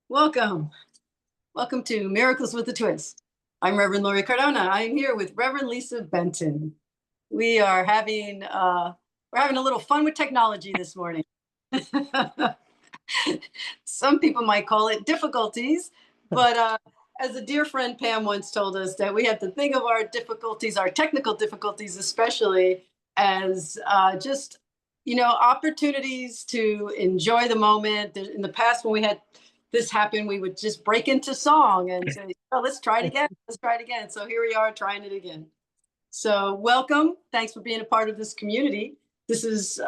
Welcome. Welcome to Miracles with a Twist. I'm Reverend Lori Cardona. I'm here with Reverend Lisa Benton. We are having we're having a little fun with technology this morning. Some people might call it difficulties, but as a dear friend Pam once told us, that we have to think of our difficulties, our technical difficulties especially, as just opportunities to enjoy the moment. In the past, when we had this happen, we would just break into song and say, oh, let's try it again. Let's try it again. So here we are trying it again. So welcome. Thanks for being a part of this community. This is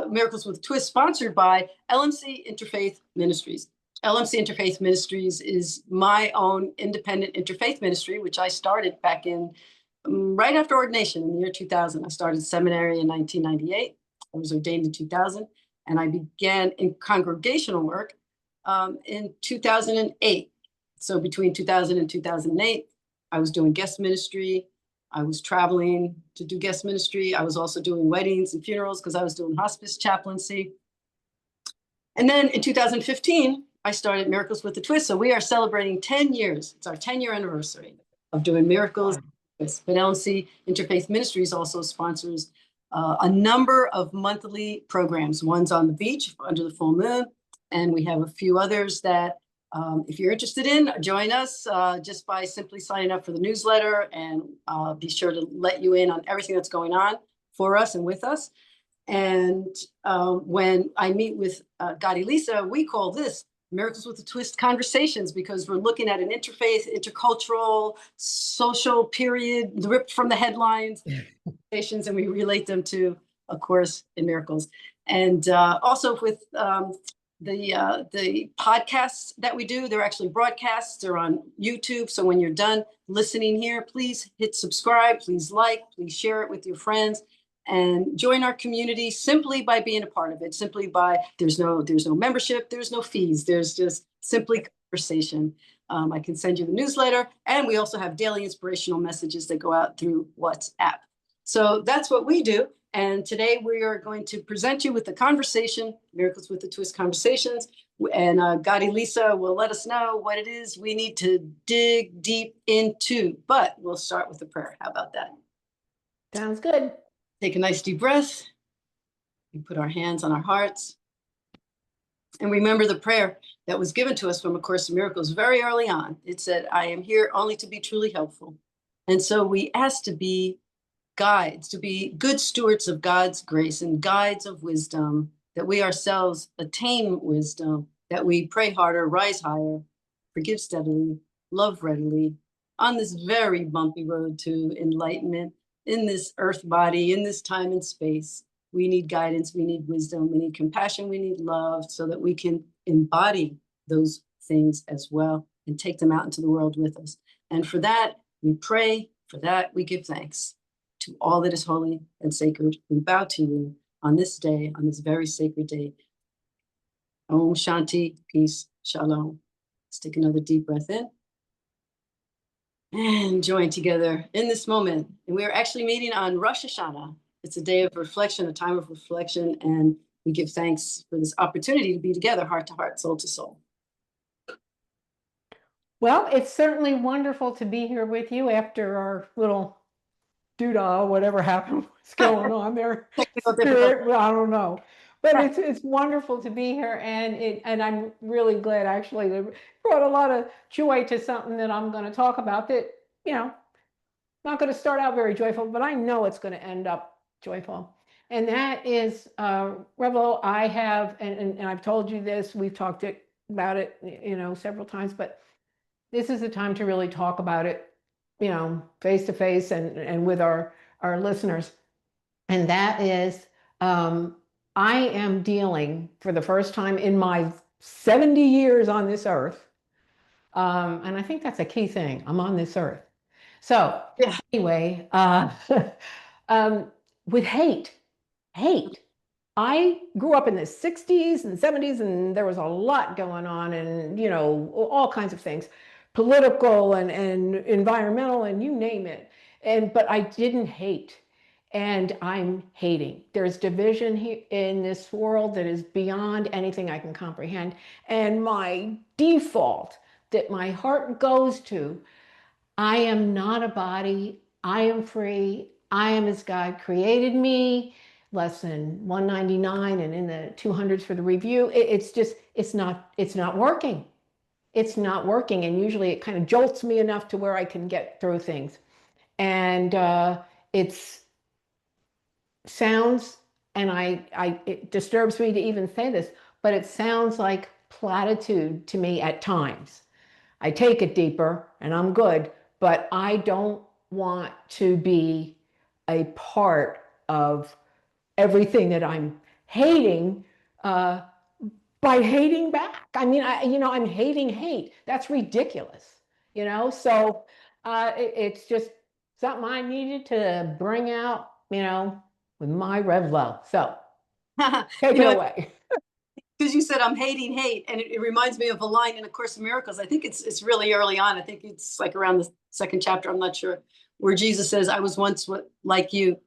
Miracles with Twist, sponsored by LMC Interfaith Ministries. LMC Interfaith Ministries is my own independent interfaith ministry, which I started back in right after ordination in the year 2000. I started seminary in 1998. I was ordained in 2000, and I began in congregational work in 2008. So between 2000 and 2008, I was doing guest ministry. I was traveling to do guest ministry. I was also doing weddings and funerals because I was doing hospice chaplaincy. And then in 2015, I started Miracles with a Twist. So we are celebrating 10 years. It's our 10-year anniversary of doing Miracles. But LMC Interfaith Ministries also sponsors a number of monthly programs. One's on the beach under the full moon. And we have a few others that if you're interested in, join us just by simply signing up for the newsletter, and be sure to let you in on everything that's going on for us and with us. And when I meet with Goddi Lisa, we call this Miracles with a Twist Conversations, because we're looking at an interfaith, intercultural, social period ripped from the headlines, and we relate them to A Course in Miracles. And also with the podcasts that we do, they're actually broadcasts. They're on YouTube. So when you're done listening here, please hit subscribe, please please share it with your friends, and join our community simply by being a part of it. Simply by, there's no membership, there's no fees, there's just simply conversation. I can send you the newsletter, and we also have daily inspirational messages that go out through WhatsApp. So that's what we do. And today we are going to present you with the conversation, Miracles with a Twist Conversations. And Goddi Lisa will let us know what it is we need to dig deep into. But we'll start with a prayer. How about that? Sounds good. Take a nice deep breath. We put our hands on our hearts. And remember the prayer that was given to us from A Course in Miracles very early on. It said, I am here only to be truly helpful. And so we ask to be guides, to be good stewards of God's grace and guides of wisdom, that we ourselves attain wisdom, that we pray harder, rise higher, forgive steadily, love readily, on this very bumpy road to enlightenment, in this earth body, in this time and space. We need guidance, we need wisdom, we need compassion, we need love, so that we can embody those things as well and take them out into the world with us. And for that, we pray, for that, we give thanks. To all that is holy and sacred, we bow to you on this day, on this very sacred day. Om Shanti, peace, shalom. Let's take another deep breath in and join together in this moment. And we are actually meeting on Rosh Hashanah. It's a day of reflection, a time of reflection, and we give thanks for this opportunity to be together, heart to heart, soul to soul. Well, it's certainly wonderful to be here with you after our little doodah, whatever happened, what's going on there. Spirit, well, I don't know. But it's wonderful to be here, and I'm really glad, actually, that brought a lot of joy to something that I'm going to talk about that, not going to start out very joyful, but I know it's going to end up joyful. And that is, Revel, I have, and I've told you this, we've talked about it, several times, but this is the time to really talk about it, face to face and with our listeners. And that is, I am dealing for the first time in my 70 years on this earth. And I think that's a key thing. I'm on this earth. So anyway, with hate. I grew up in the 60s and 70s, and there was a lot going on, and, all kinds of things, political and environmental, and you name it. But I didn't hate. and I'm hating. There's division here in this world that is beyond anything I can comprehend. And my default that my heart goes to, I am not a body. I am free. I am as God created me. Lesson 199 and in the 200s for the review. It's just, it's not working. It's not working. And usually it kind of jolts me enough to where I can get through things. And it's sounds, and it disturbs me to even say this, but it sounds like platitude to me at times. I take it deeper and I'm good, but I don't want to be a part of everything that I'm hating by hating back. I mean, I'm hating hate. That's ridiculous, So it's just something I needed to bring out, with my rev low. So take it away. Because you said I'm hating hate, and it reminds me of a line in A Course in Miracles. I think it's really early on. I think it's like around the second chapter. I'm not sure, where Jesus says, "I was once like you,"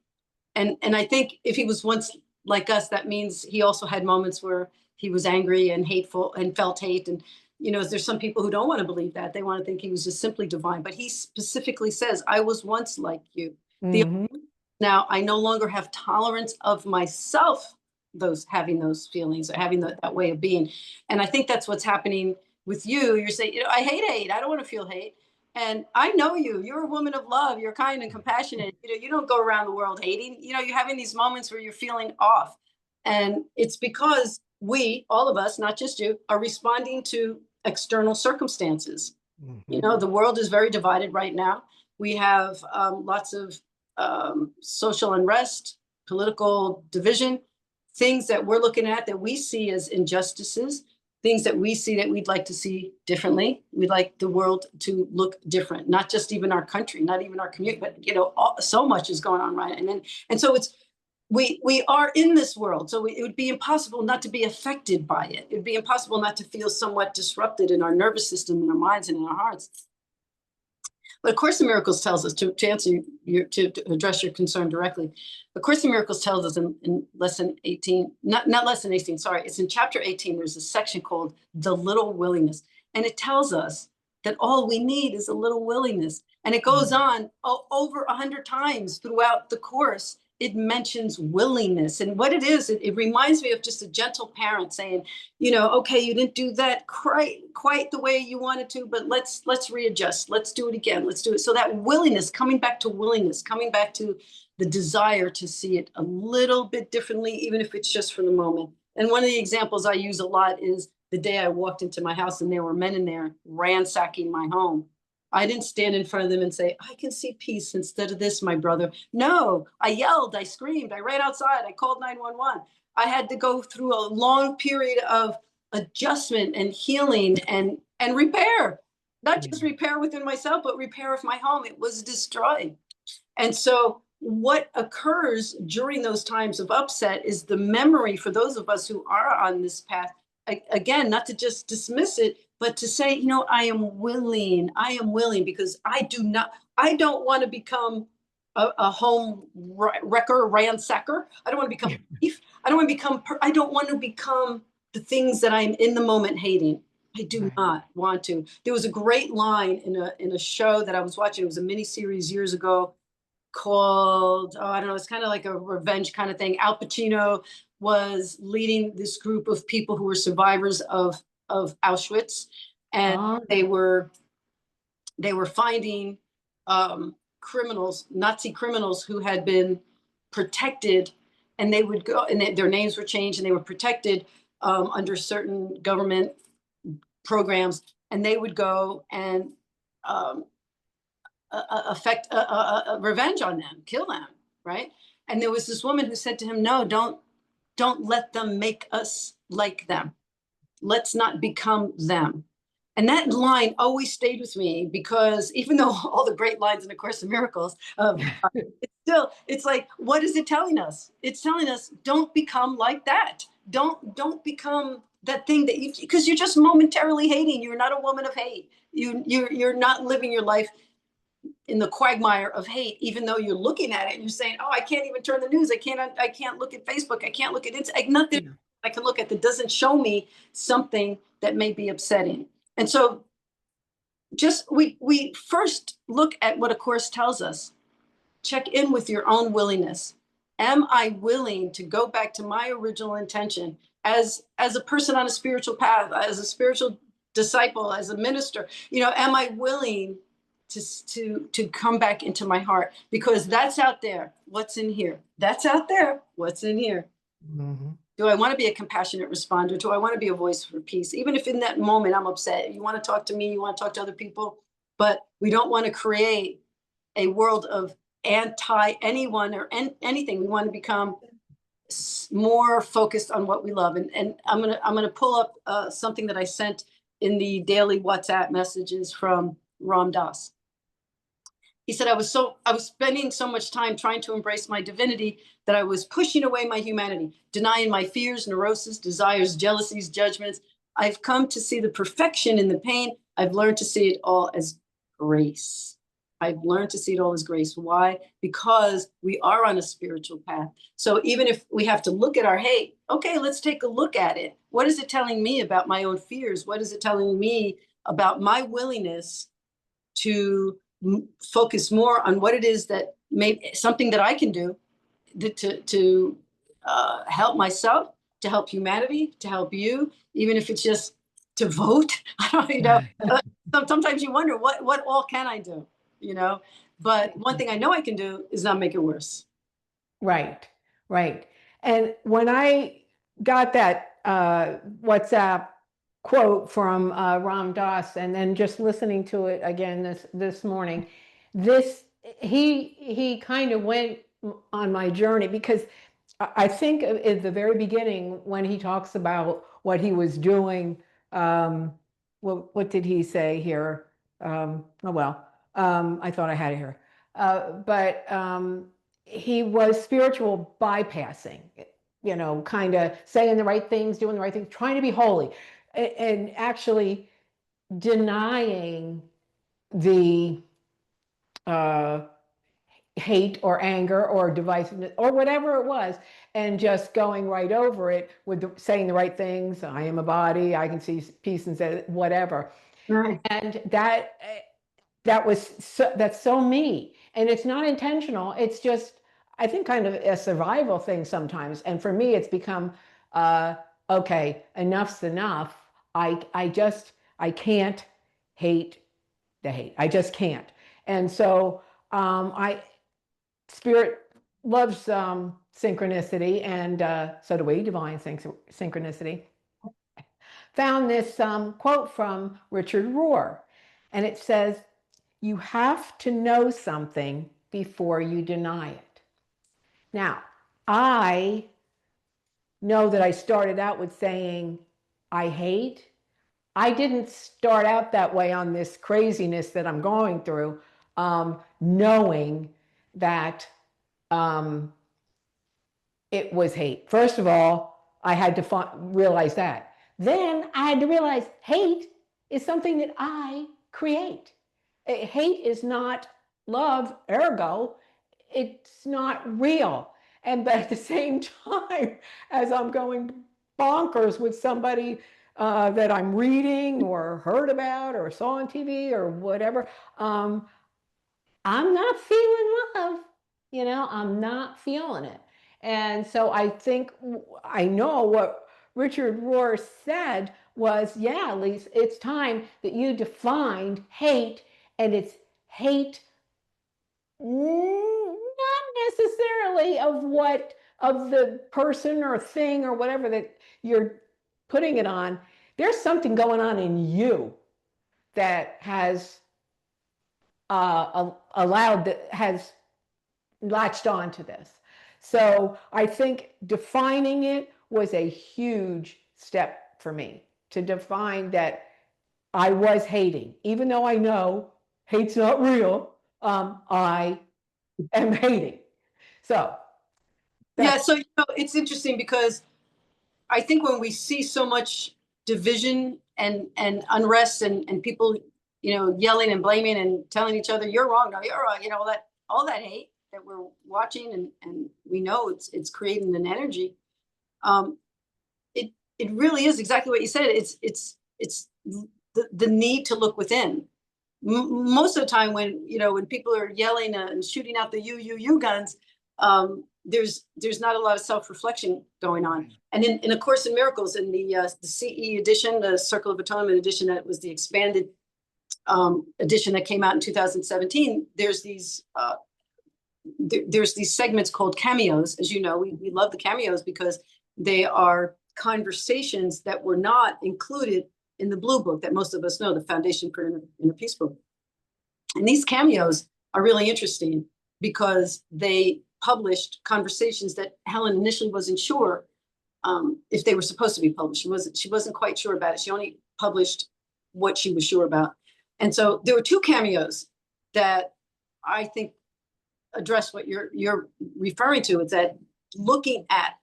and I think if he was once like us, that means he also had moments where he was angry and hateful and felt hate. And there's some people who don't want to believe that. They want to think he was just simply divine. But he specifically says, "I was once like you." Now I no longer have tolerance of myself, having those feelings, or having that way of being. And I think that's what's happening with you. You're saying, I hate hate. I don't want to feel hate. And I know you're a woman of love. You're kind and compassionate. You don't go around the world hating. You're having these moments where you're feeling off. And it's because we, all of us, not just you, are responding to external circumstances. The world is very divided right now. We have lots of social unrest, political division, things that we're looking at that we see as injustices, things that we see that we'd like to see differently. We'd like the world to look different, not just even our country, not even our community, but so much is going on, right? And so we are in this world, so it would be impossible not to be affected by it. It would be impossible not to feel somewhat disrupted in our nervous system, in our minds, and in our hearts. But A Course in Miracles tells us, to answer to address your concern directly, A Course in Miracles tells us in lesson 18, not lesson 18, sorry, it's in chapter 18, there's a section called The Little Willingness. And it tells us that all we need is a little willingness. And it goes on over 100 times throughout the Course. It mentions willingness. And what it is, it reminds me of just a gentle parent saying, okay, you didn't do that quite the way you wanted to, but let's readjust. Let's do it again. Let's do it. So that willingness, coming back to willingness, coming back to the desire to see it a little bit differently, even if it's just for the moment. And one of the examples I use a lot is the day I walked into my house and there were men in there ransacking my home. I didn't stand in front of them and say, I can see peace instead of this, my brother. No, I yelled, I screamed, I ran outside, I called 911. I had to go through a long period of adjustment and healing and repair, not just repair within myself, but repair of my home. It was destroyed. And so what occurs during those times of upset is the memory for those of us who are on this path, again, not to just dismiss it, but to say, I am willing, because I don't want to become a home wrecker, ransacker. I don't want to become a thief. I don't want to become the things that I'm in the moment hating. I do not want to. There was a great line in a show that I was watching. It was a mini series years ago called, I don't know, it's kind of like a revenge kind of thing. Al Pacino was leading this group of people who were survivors of Auschwitz, and they were finding Nazi criminals who had been protected, and they would go, and their names were changed, and they were protected under certain government programs, and they would go and affect revenge on them, kill them, right? And there was this woman who said to him, no, don't let them make us like them. Let's not become them. And that line always stayed with me, because even though all the great lines in A Course in Miracles, it's like, what is it telling us? It's telling us, don't become like that. Don't become that thing that because you're just momentarily hating. You're not a woman of hate. You're not living your life in the quagmire of hate, even though you're looking at it and you're saying, oh, I can't even turn the news. I can't look at Facebook. I can't look at Instagram. Nothing I can look at that doesn't show me something that may be upsetting. And so just we first look at what A Course tells us. Check in with your own willingness. Am I willing to go back to my original intention as a person on a spiritual path, as a spiritual disciple, as a minister? Am I willing to come back into my heart? Because that's out there. What's in here? That's out there. What's in here? Mm-hmm. Do I want to be a compassionate responder? Do I want to be a voice for peace? Even if in that moment I'm upset, you want to talk to me, you want to talk to other people, but we don't want to create a world of anti anyone or anything. We want to become more focused on what we love. And I'm gonna pull up something that I sent in the daily WhatsApp messages from Ram Dass. He said, I was spending so much time trying to embrace my divinity that I was pushing away my humanity, denying my fears, neurosis, desires, jealousies, judgments. I've come to see the perfection in the pain. I've learned to see it all as grace. I've learned to see it all as grace. Why? Because we are on a spiritual path. So even if we have to look at our hate, okay, let's take a look at it. What is it telling me about my own fears? What is it telling me about my willingness to focus more on what it is that something that I can do to help myself, to help humanity, to help you, even if it's just to vote. I don't sometimes you wonder what all can I do, but one thing I know I can do is not make it worse. Right. And when I got that WhatsApp quote from Ram Dass, and then just listening to it again this morning, he kind of went on my journey, because I think at the very beginning when he talks about what he was doing, what did he say here? I thought I had it here, but he was spiritual bypassing, kind of saying the right things, doing the right things, trying to be holy, and actually denying the hate or anger or divisiveness or whatever it was, and just going right over it with saying the right things. I am a body, I can see peace and say whatever. Right. And that's so me. And it's not intentional. It's just, I think, kind of a survival thing sometimes. And for me, it's become, okay, enough's enough. I can't hate the hate. I just can't. And so Spirit loves synchronicity, and so do we, divine synchronicity. Found this quote from Richard Rohr, and it says, you have to know something before you deny it. Now, I know that I started out with saying, I hate. I didn't start out that way on this craziness that I'm going through, knowing that it was hate. First of all, I had to realize that. Then I had to realize hate is something that I create. Hate is not love, ergo, it's not real. But at the same time, as I'm going bonkers with somebody that I'm reading or heard about or saw on TV or whatever, I'm not feeling love. I'm not feeling it. And so I think I know what Richard Rohr said was, yeah, Lise, it's time that you defined hate, and it's hate not necessarily of the person or thing or whatever that you're putting it on. There's something going on in you that has has latched on to this. So I think defining it was a huge step for me, to define that I was hating, even though I know hate's not real. I am hating. So yeah, so it's interesting, because I think when we see so much division and unrest and people, yelling and blaming and telling each other, you're wrong, no, you're wrong, all that hate that we're watching, and we know it's creating an energy. It really is exactly what you said. It's the need to look within. Most of the time when people are yelling and shooting out the you guns, there's not a lot of self-reflection going on. And in A Course in Miracles, in the CE edition, the Circle of Atonement edition, that was the expanded edition that came out in 2017, there's these segments called cameos. As you know, we love the cameos because they are conversations that were not included in the blue book that most of us know, the Foundation for Inner Peace book. And these cameos are really interesting because they published conversations that Helen initially wasn't sure if they were supposed to be published. She wasn't quite sure about it. She only published what she was sure about. And so there were two cameos that I think address what you're referring to. It's that looking at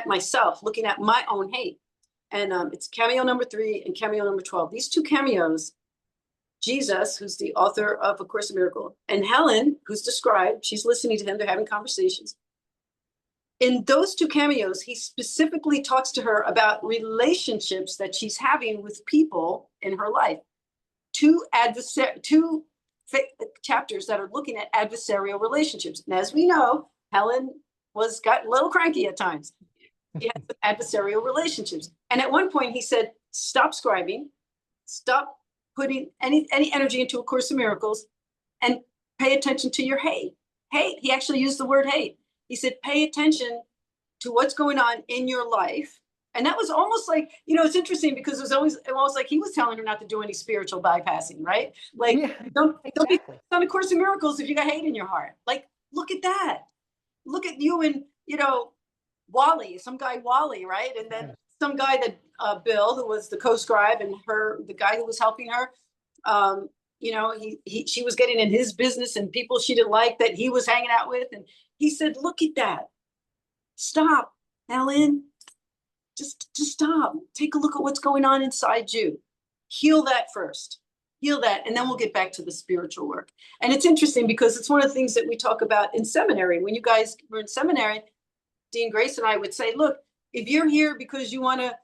myself, looking at my own hate. And it's cameo number 3 and cameo number 12. These two cameos, Jesus, who's the author of A Course in Miracles, and Helen, who's described, she's listening to him, they're having conversations. In those two cameos, he specifically talks to her about relationships that she's having with people in her life. Two chapters that are looking at adversarial relationships. And as we know, Helen got a little cranky at times. He had some adversarial relationships. And at one point he said, stop scribing, stop putting any energy into A Course in Miracles, and pay attention to your hate. Hate, he actually used the word hate. He said, pay attention to what's going on in your life. And that was almost like, it's interesting because it was almost like he was telling her not to do any spiritual bypassing, right? Like, Yeah, don't be exactly. on A Course in Miracles if you got hate in your heart. Like, look at that. Look at you and, Wally, some guy Wally, right? And then some guy that Bill, who was the co-scribe, and the guy who was helping her, she was getting in his business and people she didn't like that he was hanging out with. And he said, look at that. Stop, Helen. Just stop. Take a look at what's going on inside you. Heal that first. Heal that, and then we'll get back to the spiritual work. And it's interesting because it's one of the things that we talk about in seminary. When you guys were in seminary, Dean Grace and I would say, look, if you're here because you want to,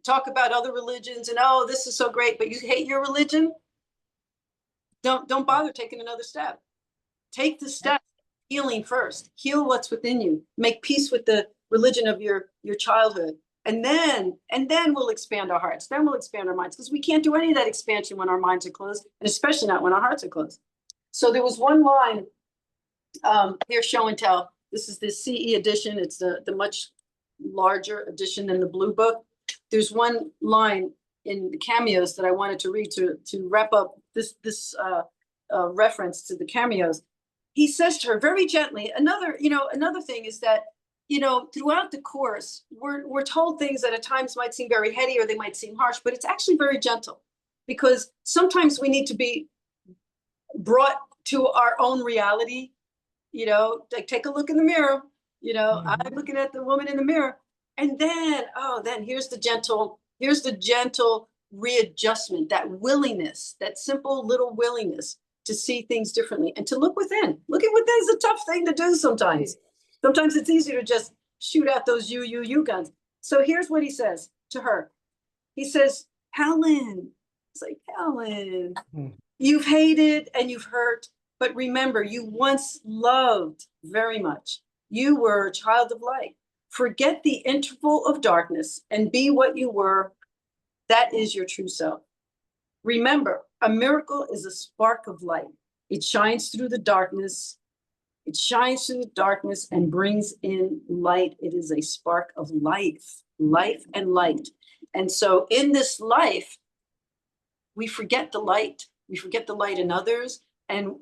talk about other religions and, oh, this is so great, but you hate your religion, don't bother taking another step. Take the step, healing first. Heal what's within you. Make peace with the religion of your childhood. And then we'll expand our hearts. Then we'll expand our minds, because we can't do any of that expansion when our minds are closed, and especially not when our hearts are closed. So there was one line here, show and tell. This is the CE edition. It's the much larger edition than the blue book. There's one line in the cameos that I wanted to read to wrap up this reference to the cameos. He says to her very gently, another thing is that, throughout the course, we're told things that at times might seem very heady or they might seem harsh, but it's actually very gentle, because sometimes we need to be brought to our own reality. Like, take a look in the mirror. I'm looking at the woman in the mirror, and then here's the gentle readjustment, that willingness, that simple little willingness to see things differently and to look within. Looking within is a tough thing to do sometimes. Sometimes it's easier to just shoot out those you guns. So here's what he says to her. He says, Helen, it's like, Helen, you've hated and you've hurt, but remember, you once loved very much. You were a child of light. Forget the interval of darkness and be what you were. That is your true self. Remember, a miracle is a spark of light. It shines through the darkness. It shines through the darkness and brings in light. It is a spark of life and light. And so in this life, we forget the light. We forget the light in others. And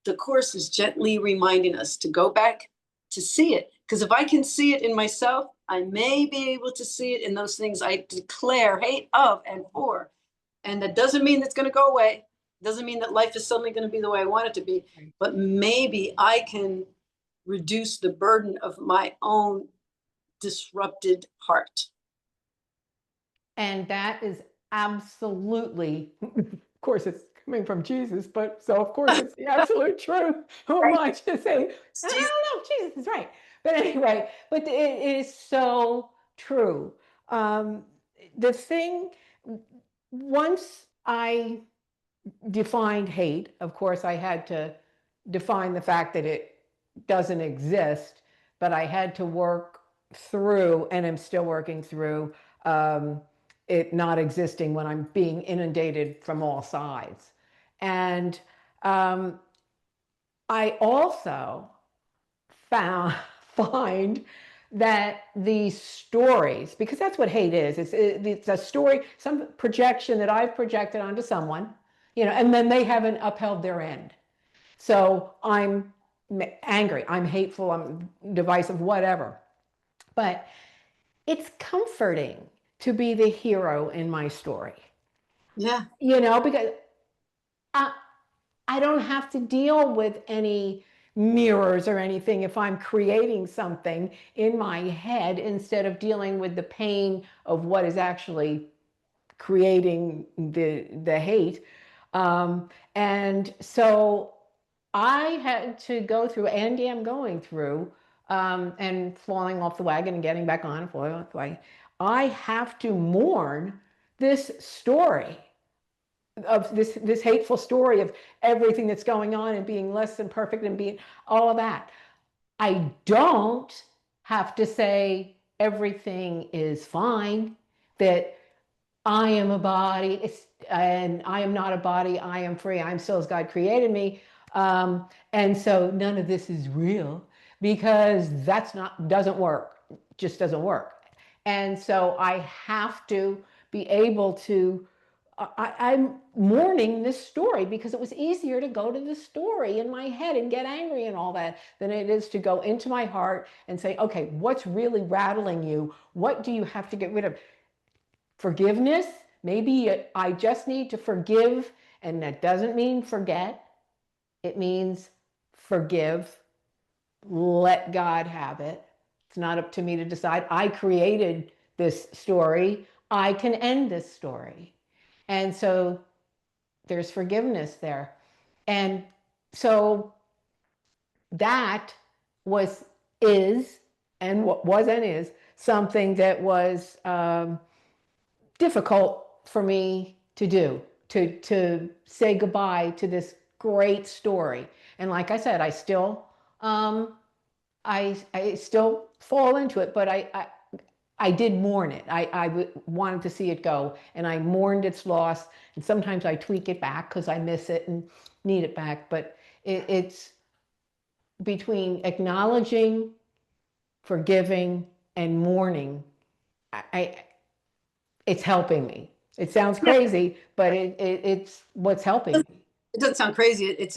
the Course is gently reminding us to go back to see it. Because if I can see it in myself, I may be able to see it in those things I declare hate of and for. And that doesn't mean it's going to go away. Doesn't mean that life is suddenly going to be the way I want it to be. But maybe I can reduce the burden of my own disrupted heart. And that is absolutely course, it's coming from Jesus, but so of course it's the absolute truth. Who am I to say, I don't know, Jesus is right. But anyway, but it is so true. The thing, once I defined hate, of course, I had to define the fact that it doesn't exist, but I had to work through, and I'm still working through, it not existing when I'm being inundated from all sides. And I also find that these stories, because that's what hate is, it's a story, some projection that I've projected onto someone, you know, and then they haven't upheld their end. So I'm angry, I'm hateful, I'm divisive, whatever. But it's comforting to be the hero in my story. Yeah. You know, because I don't have to deal with any mirrors or anything if I'm creating something in my head instead of dealing with the pain of what is actually creating the hate. And so I had to go through, and am going through, and falling off the wagon and getting back on, falling off the wagon. I have to mourn this story of this hateful story of everything that's going on and being less than perfect and being all of that. I don't have to say everything is fine, that I am a body, and I am not a body, I am free, I'm still as God created me. And so none of this is real, because doesn't work, just doesn't work. And so I have to be able to, I'm mourning this story, because it was easier to go to the story in my head and get angry and all that than it is to go into my heart and say, okay, what's really rattling you? What do you have to get rid of? Forgiveness, maybe I just need to forgive, and that doesn't mean forget. It means forgive, let God have it. It's not up to me to decide. I created this story. I can end this story. And so there's forgiveness there. And so that is something that was difficult for me to do, to say goodbye to this great story. And like I said, I still fall into it, but I did mourn it. I wanted to see it go, and I mourned its loss. And sometimes I tweak it back because I miss it and need it back. But it's between acknowledging, forgiving, and mourning. It's helping me. It sounds crazy, but it's what's helping me. It doesn't sound crazy. It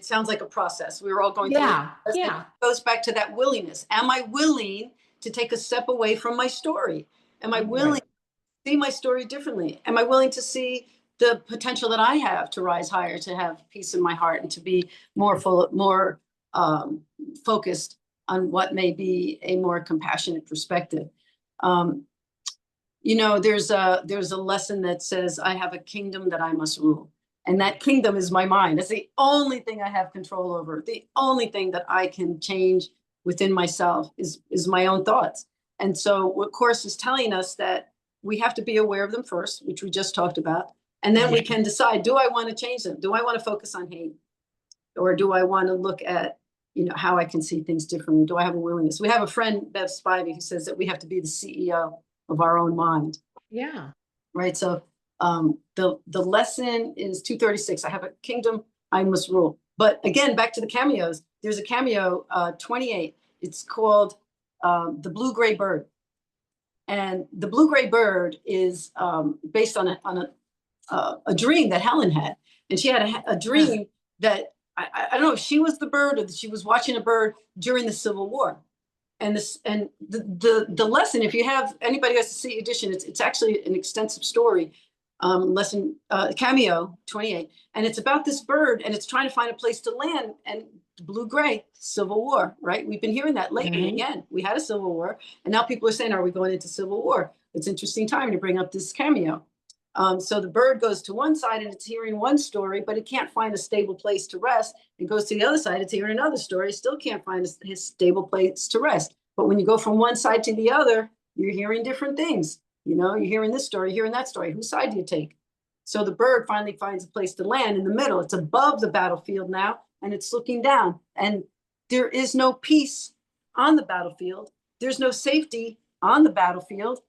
sounds like a process. We were all going through. Yeah. It goes back to that willingness. Am I willing to take a step away from my story? Am I willing to see my story differently? Am I willing to see the potential that I have to rise higher, to have peace in my heart, and to be more focused on what may be a more compassionate perspective? You know, there's a lesson that says, I have a kingdom that I must rule. And that kingdom is my mind. That's the only thing I have control over. The only thing that I can change within myself is my own thoughts. And so what Course is telling us, that we have to be aware of them first, which we just talked about. And then we can decide, do I want to change them? Do I want to focus on hate? Or do I want to look at, you know, how I can see things differently? Do I have a willingness? We have a friend, Bev Spivey, who says that we have to be the CEO of our own mind. Yeah. Right. So the lesson is 236. I have a kingdom I must rule. But again, back to the cameos. There's a cameo 28. It's called The Blue-Gray Bird. And the blue-gray bird is based on a dream that Helen had. And she had a dream that I don't know if she was the bird or that she was watching a bird during the Civil War. And the lesson, if you have anybody who has to see edition, it's actually an extensive story, lesson cameo 28, and it's about this bird, and it's trying to find a place to land. And blue-gray, Civil War, right? We've been hearing that lately. Again, we had a Civil War, and now people are saying, are we going into Civil War? It's an interesting time to bring up this cameo. So the bird goes to one side and it's hearing one story, but it can't find a stable place to rest. It goes to the other side, it's hearing another story, it still can't find a stable place to rest. But when you go from one side to the other, you're hearing different things. You know, you're hearing this story, you're hearing that story. Whose side do you take? So the bird finally finds a place to land in the middle. It's above the battlefield now, and it's looking down. And there is no peace on the battlefield. There's no safety on the battlefield.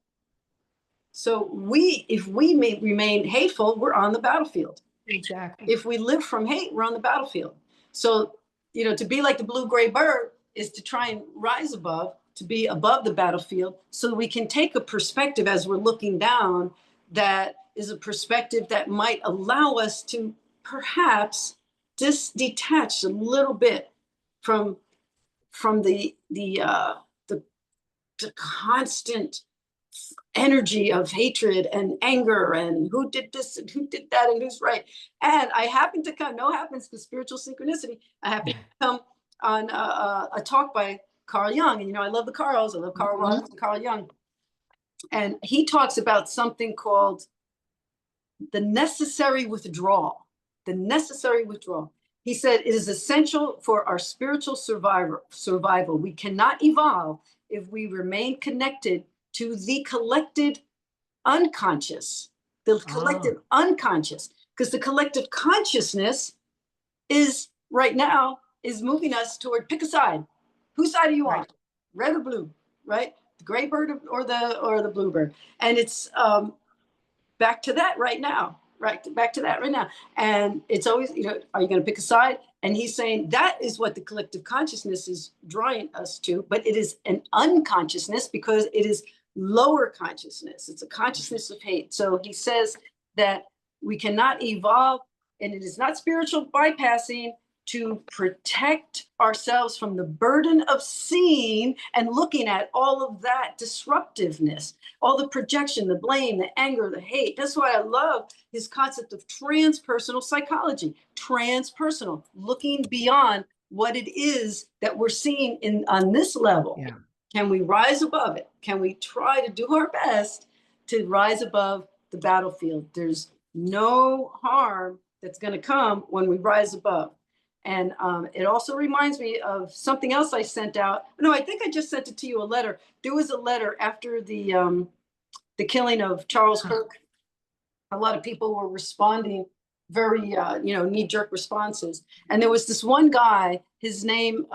So if we may remain hateful, we're on the battlefield. Exactly. If we live from hate, we're on the battlefield. So, you know, to be like the blue-gray bird is to try and rise above, to be above the battlefield, so that we can take a perspective as we're looking down that is a perspective that might allow us to perhaps detach a little bit from the constant energy of hatred and anger and who did this and who did that and who's right. And I happen to come, no happens to spiritual synchronicity, I happen to come on a talk by Carl Jung. And, you know, I love the Carls. I love Carl Rogers and Carl Jung. And he talks about something called the necessary withdrawal. The necessary withdrawal. He said it is essential for our spiritual survival. We cannot evolve if we remain connected to the collected unconscious. The collective unconscious. Because the collective consciousness is right now is moving us toward pick a side. Whose side are you on? Red or blue, right? The gray bird or the blue bird. And it's back to that right now, right? Back to that right now. And it's always, you know, are you going to pick a side? And he's saying that is what the collective consciousness is drawing us to, but it is an unconsciousness because it is lower consciousness. It's a consciousness of hate. So he says that we cannot evolve, and it is not spiritual bypassing to protect ourselves from the burden of seeing and looking at all of that disruptiveness, all the projection, the blame, the anger, the hate. That's why I love his concept of transpersonal psychology, transpersonal, looking beyond what it is that we're seeing on this level. Yeah. Can we rise above it? Can we try to do our best to rise above the battlefield? There's no harm that's going to come when we rise above. And it also reminds me of something else I sent out. No, I think I just sent it to you, a letter. There was a letter after the killing of Charles Kirk. A lot of people were responding very, knee-jerk responses. And there was this one guy, his name,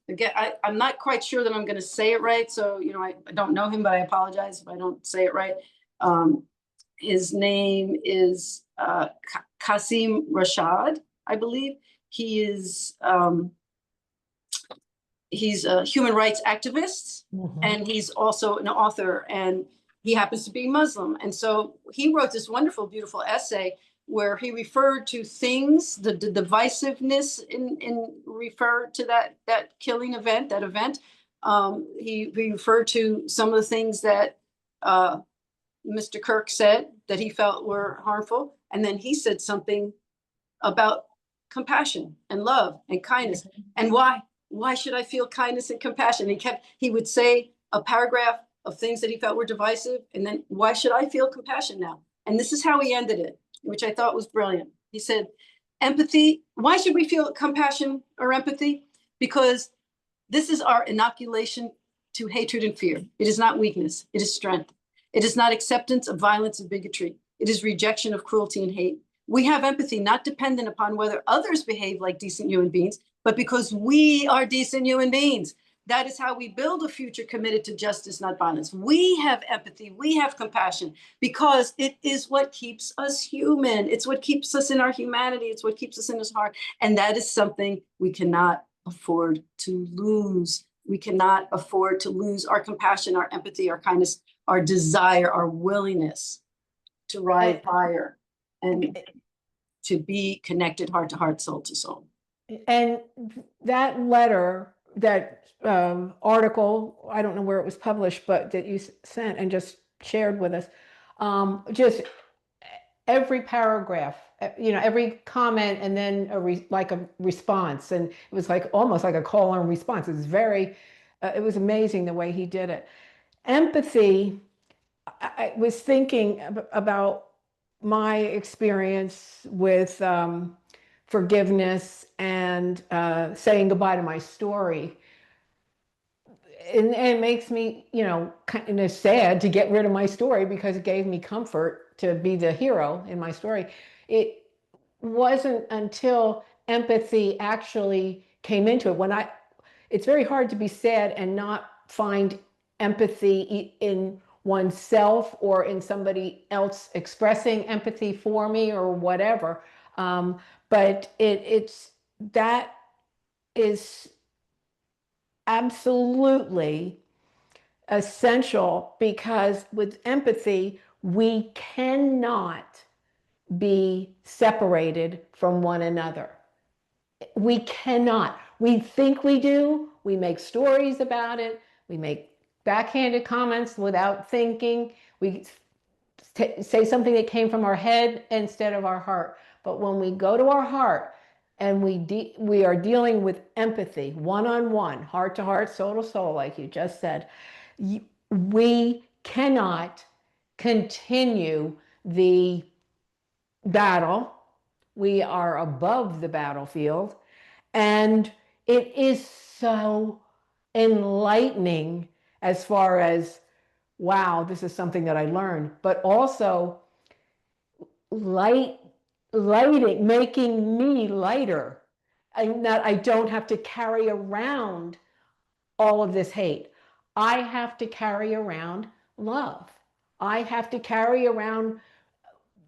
again, I'm not quite sure that I'm going to say it right. So, you know, I don't know him, but I apologize if I don't say it right. His name is Qasim Rashad, I believe. He is, he's a human rights activist, and he's also an author, and he happens to be Muslim. And so he wrote this wonderful, beautiful essay where he referred to things, the divisiveness in refer to that killing event, that event. He referred to some of the things that Mr. Kirk said that he felt were harmful. And then he said something about compassion and love and kindness. And why should I feel kindness and compassion? He would say a paragraph of things that he felt were divisive, and then why should I feel compassion now? And this is how he ended it, which I thought was brilliant. He said, empathy, why should we feel compassion or empathy? Because this is our inoculation to hatred and fear. It is not weakness, it is strength. It is not acceptance of violence and bigotry. It is rejection of cruelty and hate. We have empathy not dependent upon whether others behave like decent human beings, but because we are decent human beings. That is how we build a future committed to justice, not violence. We have empathy, we have compassion, because it is what keeps us human. It's what keeps us in our humanity. It's what keeps us in this heart. And that is something we cannot afford to lose. We cannot afford to lose our compassion, our empathy, our kindness, our desire, our willingness to rise higher and to be connected heart to heart, soul to soul. And that letter, that article, I don't know where it was published, but that you sent and just shared with us, just every paragraph, every comment, and then like a response. And it was like almost like a call and response. It was it was amazing the way he did it. Empathy, I was thinking about my experience with forgiveness and saying goodbye to my story, and it makes me, you know, kind of sad to get rid of my story because it gave me comfort to be the hero in my story. It wasn't until empathy actually came into it it's very hard to be sad and not find empathy in oneself or in somebody else expressing empathy for me or whatever. But it's that is absolutely essential, because with empathy, we cannot be separated from one another. We cannot. We think we do. We make stories about it. We make backhanded comments without thinking. We say something that came from our head instead of our heart. But when we go to our heart and we are dealing with empathy, one-on-one, heart to heart, soul to soul, like you just said, we cannot continue the battle. We are above the battlefield. And it is so enlightening as far as, wow, this is something that I learned, but also lighting, making me lighter, and that I don't have to carry around all of this hate. I have to carry around love. I have to carry around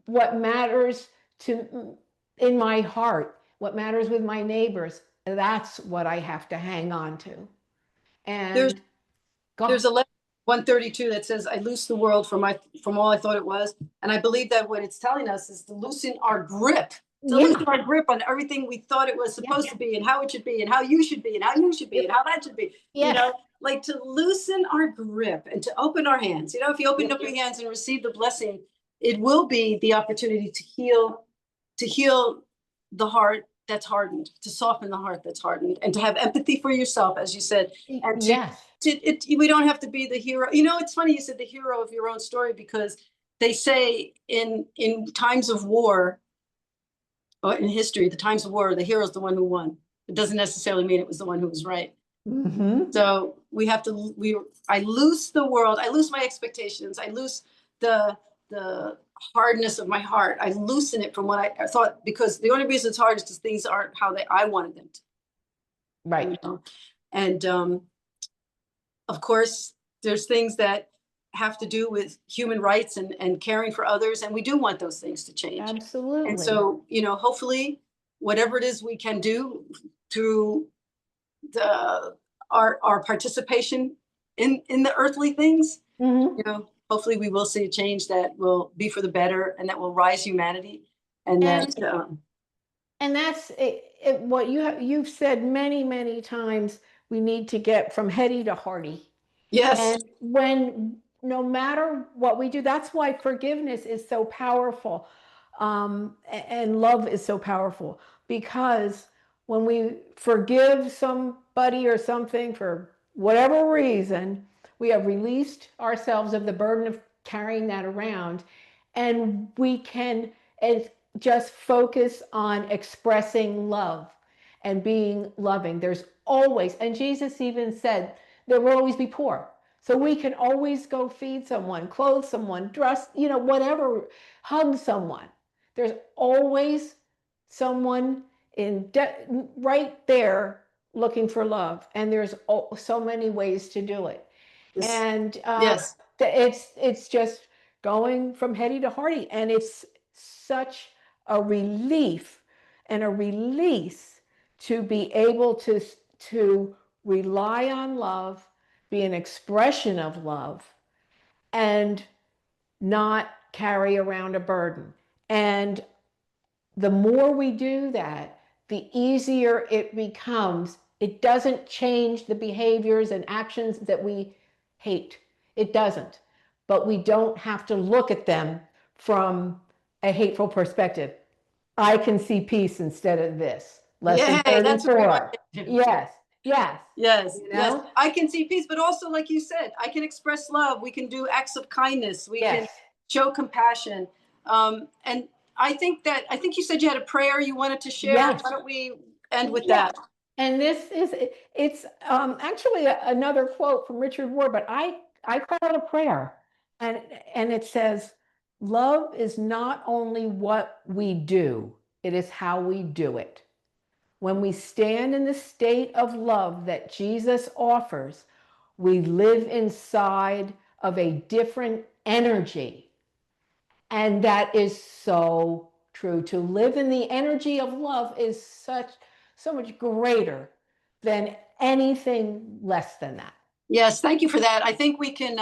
what matters in my heart, what matters with my neighbors. That's what I have to hang on to. And there's a letter 132 that says, I loose the world from all I thought it was. And I believe that what it's telling us is to loosen our grip, loosen our grip on everything we thought it was supposed to be, and how it should be, and how you should be, and how you should be, and how that should be. You know, like to loosen our grip and to open our hands. You know, if you open up your hands and receive the blessing, it will be the opportunity to heal the heart that's hardened, to soften the heart that's hardened, and to have empathy for yourself, as you said. And we don't have to be the hero. You know, it's funny you said the hero of your own story, because they say in times of war, or in history, the times of war, the hero is the one who won. It doesn't necessarily mean it was the one who was right. So we have to, I loose the world, I loose my expectations, I loose the hardness of my heart. I loosen it from what I thought, because the only reason it's hard is because things aren't how I wanted them to. Right. You know? And of course, there's things that have to do with human rights and caring for others. And we do want those things to change. Absolutely. And so, you know, hopefully whatever it is we can do through our participation in the earthly things, you know, hopefully we will see a change that will be for the better and that will rise humanity. And that's what you've said many times. We need to get from heady to hearty. Yes. And no matter what we do, that's why forgiveness is so powerful, and love is so powerful, because when we forgive somebody or something for whatever reason, we have released ourselves of the burden of carrying that around, and we can just focus on expressing love and being loving. There's always, and Jesus even said, there will always be poor. So we can always go feed someone, clothe someone, dress, you know, whatever, hug someone. There's always someone right there looking for love. And there's so many ways to do it. And it's just going from heady to hearty. And it's such a relief and a release to be able to rely on love, be an expression of love, and not carry around a burden. And the more we do that, the easier it becomes. It doesn't change the behaviors and actions that we hate. It doesn't. But we don't have to look at them from a hateful perspective. I can see peace instead of this. Lesson 34. Yes. Yes. Yes. You know? Yes. I can see peace, but also, like you said, I can express love. We can do acts of kindness. We can show compassion. And I think you said you had a prayer you wanted to share. Yes. Why don't we end with Yeah. that? And it's actually another quote from Richard Ward, but I call it a prayer. And it says, love is not only what we do, it is how we do it. When we stand in the state of love that Jesus offers, we live inside of a different energy. And that is so true. To live in the energy of love is so much greater than anything less than that. Yes, thank you for that. I think we can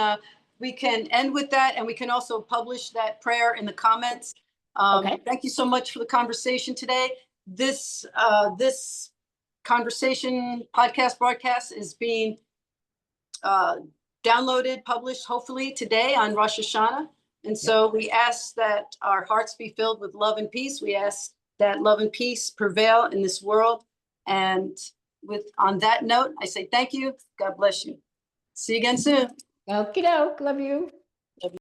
end with that, and we can also publish that prayer in the comments. Okay. Thank you so much for the conversation today. This conversation podcast broadcast is being downloaded, published hopefully today on Rosh Hashanah. And so we ask that our hearts be filled with love and peace. We ask that love and peace prevail in this world. And on that note, I say thank you. God bless you. See you again soon. Okie doke. Love you.